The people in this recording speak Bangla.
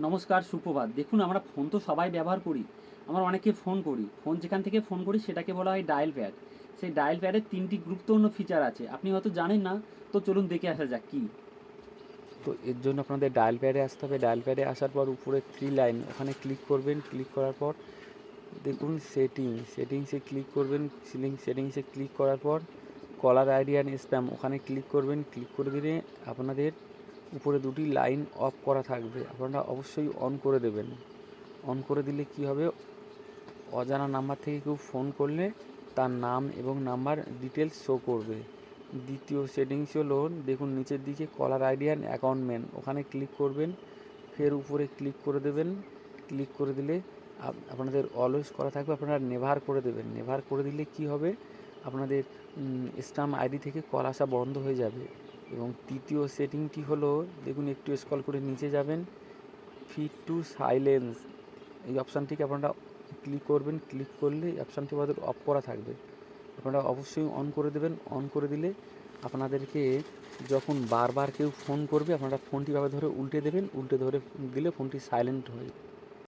নমস্কার, সুপ্রভাত। দেখুন, আমরা ফোন তো সবাই ব্যবহার করি। আমরা অনেকে ফোন করি। ফোন যেখান থেকে ফোন করি সেটাকে বলা হয় ডায়াল প্যাড। সেই ডায়াল প্যাডের ৩টি গুরুত্বপূর্ণ ফিচার আছে। আপনি হয়তো জানেন না, তো চলুন দেখে আসা যাক কী। তো এর জন্য আপনাদের ডায়াল প্যাডে আসতে হবে। ডায়াল প্যাডে আসার পর উপরে 3 লাইন ওখানে ক্লিক করবেন। ক্লিক করার পর দেখুন সেটিংসে ক্লিক করবেন। সেটিংসে ক্লিক করার পর কলার আইডি অ্যান্ড স্প্যাম ওখানে ক্লিক করবেন। ক্লিক করে দিলে আপনাদের উপরে 2টি লাইন অফ করা থাকবে, আপনারা অবশ্যই অন করে দেবেন। অন করে দিলে কি হবে, অজানা নাম্বার থেকে কেউ ফোন করলে তার নাম এবং নাম্বার ডিটেলস শো করবে। দ্বিতীয় সেটিংস হলো, দেখুন নিচের দিকে caller ID and account main ওখানে ক্লিক করবেন। ফের উপরে ক্লিক করে দেবেন। ক্লিক করে দিলে আপনাদের অলওয়েজ করা থাকবে, আপনারা নেভার করে দেবেন। নেভার করে দিলে কি হবে, আপনাদের স্প্যাম আইডি থেকে কল আসা বন্ধ হয়ে যাবে। এবং তৃতীয় সেটিংটি হলো, দেখুন একটু স্ক্রল করে নিচে যাবেন, ফিড টু সাইলেন্স এই অপশানটিকে আপনারা ক্লিক করবেন। ক্লিক করলে এই অপশানটি আমাদের অফ করা থাকবে, আপনারা অবশ্যই অন করে দেবেন। অন করে দিলে আপনাদেরকে যখন বারবার কেউ ফোন করবে আপনারা ফোনটি ভাবে ধরে উল্টে দেবেন। উল্টে ধরে দিলে ফোনটি সাইলেন্ট হয়ে